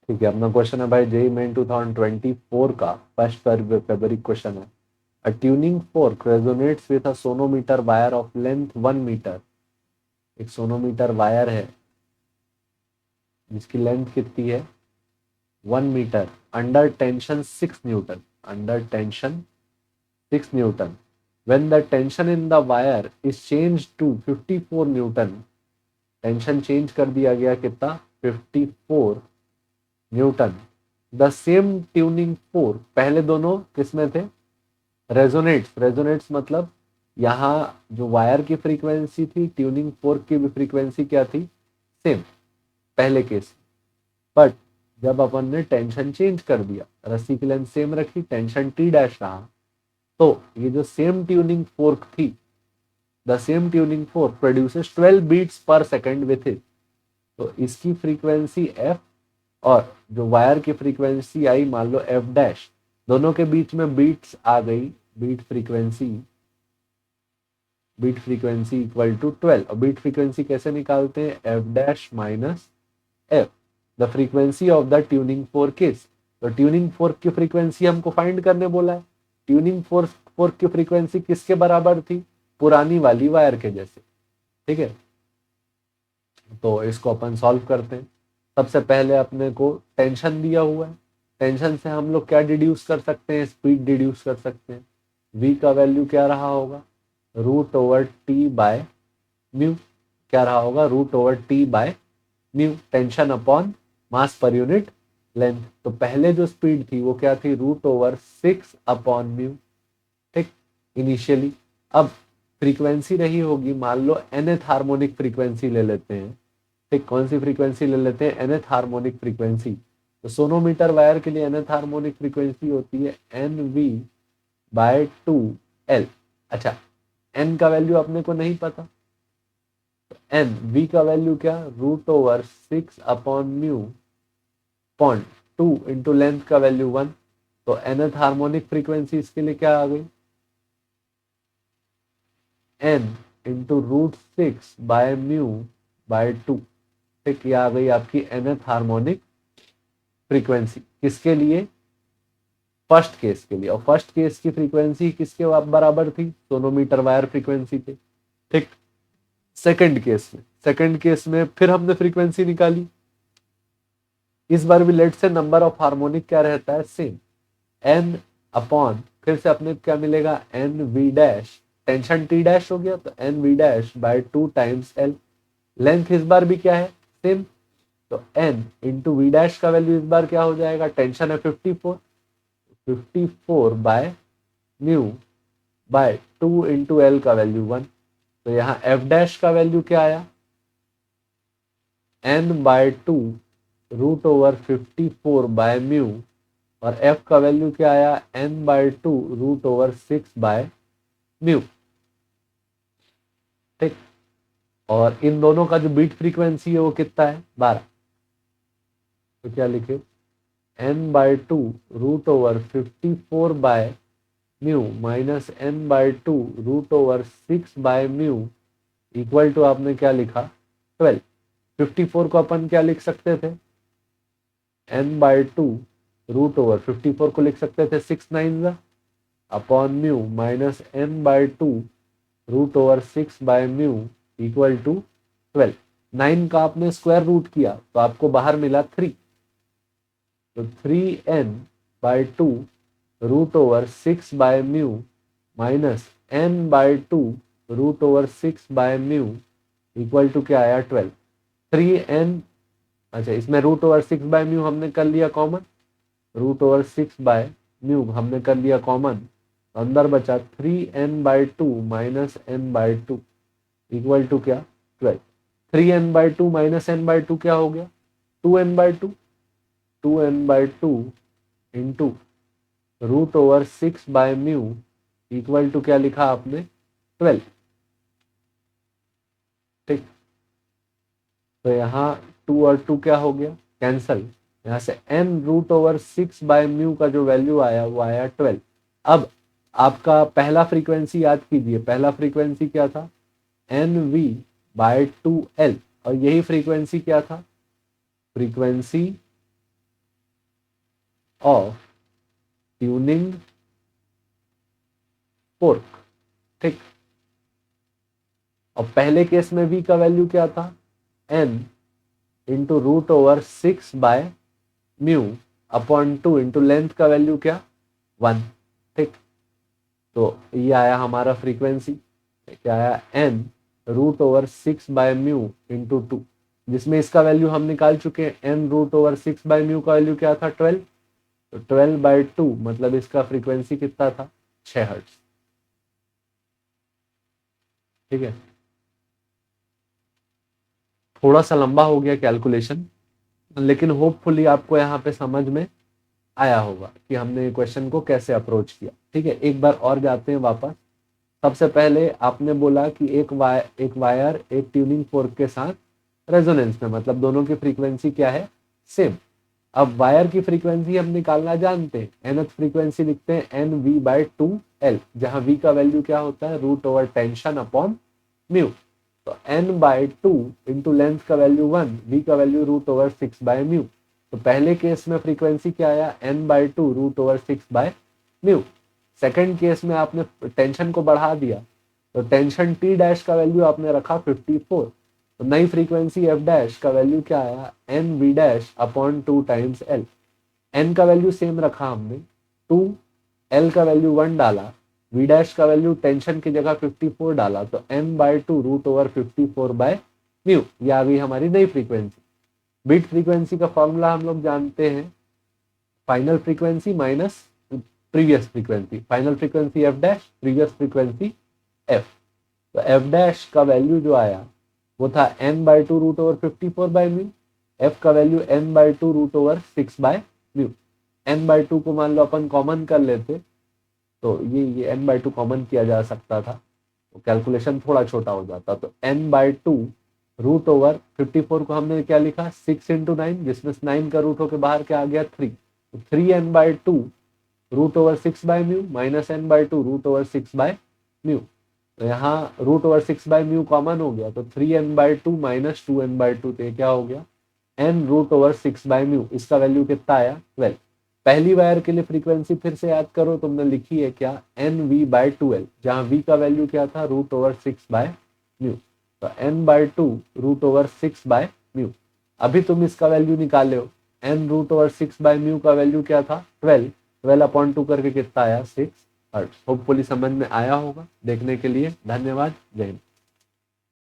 ठीक है, अपना क्वेश्चन है भाई जेई मेन 2024 का फर्स्ट फरवरी क्वेश्चन है। A tuning fork resonates with a sonometer wire of length 1 metre. एक सोनोमीटर वायर है जिसकी लेंथ कितनी है 1 metre, under tension 6 newton. Under tension 6 newton. when the tension in the wire is changed to 54 Newton, tension change कर दिया गया कितना 54 Newton. The same tuning fork, पहले दोनों किसमें थे रेजोनेट्स। रेजोनेट्स मतलब यहाँ जो वायर की फ्रीक्वेंसी थी ट्यूनिंग फोर्क की भी फ्रीक्वेंसी क्या थी सेम पहले केस। बट जब अपन ने टेंशन चेंज कर दिया, रस्सी की लेंथ सेम रखी, टेंशन टी डैश रहा, तो ये जो सेम ट्यूनिंग फोर्क थी, the same tuning fork produces 12 beats per second with it. तो इसकी फ्रीक्वेंसी एफ और जो वायर की फ्रीक्वेंसी आई मान लो एफ डैश, दोनों के बीच में बीट्स आ गई। Beat frequency, beat frequency equal to 12। और बीट फ्रीक्वेंसी कैसे निकालते हैं F dash minus F, the frequency of the tuning fork is. तो ट्यूनिंग फोर्क की फ्रीक्वेंसी हमको फाइंड करने बोला है। ट्यूनिंग फोर्क की फ्रीक्वेंसी किसके बराबर थी पुरानी वाली वायर के जैसे। ठीक है, तो इसको अपन सॉल्व करते हैं। सबसे पहले अपने को टेंशन दिया हुआ है, टेंशन से हम लोग क्या डिड्यूस कर सकते हैं स्पीड डिड्यूस कर सकते हैं। v का वैल्यू क्या रहा होगा root over T by mu. क्या रहा होगा root over T by mu, tension upon mass per unit length. तो पहले जो स्पीड थी वो क्या थी रूट ओवर 6/म्यू। ठीक, इनिशियली। अब फ्रीक्वेंसी रही होगी मान लो nth हार्मोनिक फ्रीक्वेंसी ले लेते हैं। ठीक, कौन सी फ्रीक्वेंसी ले लेते हैं nth हार्मोनिक फ्रीक्वेंसी। तो सोनोमीटर वायर के लिए nth हार्मोनिक फ्रीक्वेंसी होती है NV/2L। अच्छा, n का वैल्यू अपने को नहीं पता, एन वी का वैल्यू क्या रूट ओवर 6/म्यू पॉइंट 2 इंटू लेंथ का वैल्यू 1। तो nth हार्मोनिक फ्रीक्वेंसी इसके लिए क्या आ गई n इंटू रूट 6/म्यू/2। ठीक, ये आ गई आपकी nth हार्मोनिक फ्रीक्वेंसी किसके लिए फर्स्ट केस के लिए। और फर्स्ट केस की फ्रीक्वेंसी किसके बराबर थी सोनोमीटर वायर फ्रीक्वेंसी के। ठीक, सेकंड केस में फिर हमने फ्रीक्वेंसी निकाली। इस बार भी लेट से नंबर ऑफ हार्मोनिक क्या रहता है सेम एन अपॉन, फिर से अपने क्या मिलेगा N V dash, tension T dash हो गया तो N V dash by 2 times L. Length इस बार भी क्या है सेम, तो एन इंटू वी डैश का वैल्यू इस बार क्या हो जाएगा टेंशन है 54, 54 by mu by 2 into L का वैल्यू 1। तो यहाँ एफ डैश का वैल्यू क्या आया n/2 रूट ओवर 54/म्यू, और f का वैल्यू क्या आया n/2 रूट ओवर 6/म्यू। ठीक, और इन दोनों का जो बीट फ्रीक्वेंसी है वो कितना है 12। तो क्या लिखे n/2 रूट ओवर 54/म्यू माइनस n/2 रूट ओवर 6/म्यू इक्वल टू आपने क्या लिखा 12। 54 को अपन क्या लिख सकते थे n/2 रूट ओवर 54 को लिख सकते थे 6 9 upon mu minus n/2 root over 6/म्यू इक्वल टू 12। 9 का आपने स्क्वायर रूट किया तो आपको बाहर मिला 3। तो 3n/2 रूट ओवर 6/म्यू माइनस n/2 रूट ओवर 6/म्यू इक्वल टू क्या आया 12। 3n, अच्छा इसमें रूट ओवर 6/म्यू हमने कर लिया कॉमन, रूट ओवर 6/म्यू हमने कर लिया कॉमन, अंदर बचा 3n/2 minus n/2 equal to क्या 12। 3n/2 माइनस n/2 क्या हो गया 2n/2, 2n/2 into root over 6/म्यू इक्वल टू क्या लिखा आपने 12। ठीक, तो यहाँ 2 और 2 क्या हो गया कैंसल, यहाँ से n रूट ओवर 6/म्यू का जो वैल्यू आया वो आया 12। अब आपका पहला फ्रीक्वेंसी याद कीजिए, पहला फ्रीक्वेंसी क्या था NV/2L, और यही फ्रीक्वेंसी क्या था फ्रीक्वेंसी ऑफ ट्यूनिंग फोर्क, ठीक। और पहले केस में v का वैल्यू क्या था, n into root over 6/μ/2 into length का वैल्यू क्या 1, ठीक। तो ये आया हमारा फ्रीक्वेंसी, क्या आया n रूट ओवर 6/μ इंटू 2, जिसमें इसका वैल्यू हम निकाल चुके हैं। n रूट ओवर 6/μ का वैल्यू क्या था 12, तो 12/2 मतलब इसका फ्रीक्वेंसी कितना था 6 हर्ट्ज, ठीक है। थोड़ा सा लंबा हो गया कैलकुलेशन, लेकिन होपफुली आपको यहाँ पे समझ में आया होगा कि हमने क्वेश्चन को कैसे अप्रोच किया, ठीक है। एक बार और जाते हैं वापस। सबसे पहले आपने बोला कि एक वायर एक ट्यूनिंग फोर्क के साथ रेजोनेंस में, मतलब दोनों की फ्रीक्वेंसी क्या है सेम। अब वायर की फ्रीक्वेंसी हम निकालना जानते हैं, nth फ्रीक्वेंसी लिखते हैं NV/2L, जहां V का वैल्यू क्या होता है root over tension upon mu. तो n/2 इंटू लेंथ का वैल्यू 1, V का वैल्यू रूट ओवर 6/μ। तो पहले केस में फ्रीक्वेंसी क्या आया n/2 root over 6/μ। Second case में आपने टेंशन को बढ़ा दिया, तो टेंशन T डैश का वैल्यू आपने रखा 54, तो नई फ्रीक्वेंसी एफ डैश का वैल्यू क्या आया NV dash upon 2 times L। n का वैल्यू सेम रखा हमने 2, L का वैल्यू 1 डाला, V डैश का वैल्यू टेंशन की जगह 54 डाला, तो n/2 रूट ओवर 54/μ, ये आ गई हमारी नई फ्रीक्वेंसी। बीट फ्रीक्वेंसी का फॉर्मूला हम लोग जानते हैं, final frequency minus previous frequency, final frequency F dash, previous frequency F. तो एफ डैश का वैल्यू जो आया वो था n/2 रूट ओवर 54/μ, एफ का value n/2 root over 6/μ। n/2 को मान लो अपन कॉमन कर लेते, तो ये n/2 कॉमन किया जा सकता था, तो कैलकुलेशन थोड़ा छोटा हो जाता। तो n/2 रूट ओवर 54 को हमने क्या लिखा 6 इंटू 9, जिसमें 9 का रूट होकर बाहर क्या आ गया 3, तो 3n/2 root over 6/μ minus n/2 root over 6/μ। तो यहाँ रूट ओवर 6/μ कॉमन हो गया, तो 3n/2 माइनस 2n/2, तो क्या हो गया n रूट ओवर 6/μ। इसका वैल्यू कितना आया 12। पहली वायर के लिए फ्रीक्वेंसी फिर से याद करो, तुमने लिखी है क्या NV/2L, जहाँ V का वैल्यू क्या था रूट ओवर 6/μ, तो n/2 रूट ओवर 6/μ। अभी तुम इसका वैल्यू निकाले हो, n रूट ओवर 6/μ का वैल्यू क्या था 12/2 करके कितना आया 6 हर्ट्ज। होपफुली समझ में आया होगा। देखने के लिए धन्यवाद, जय हिंद।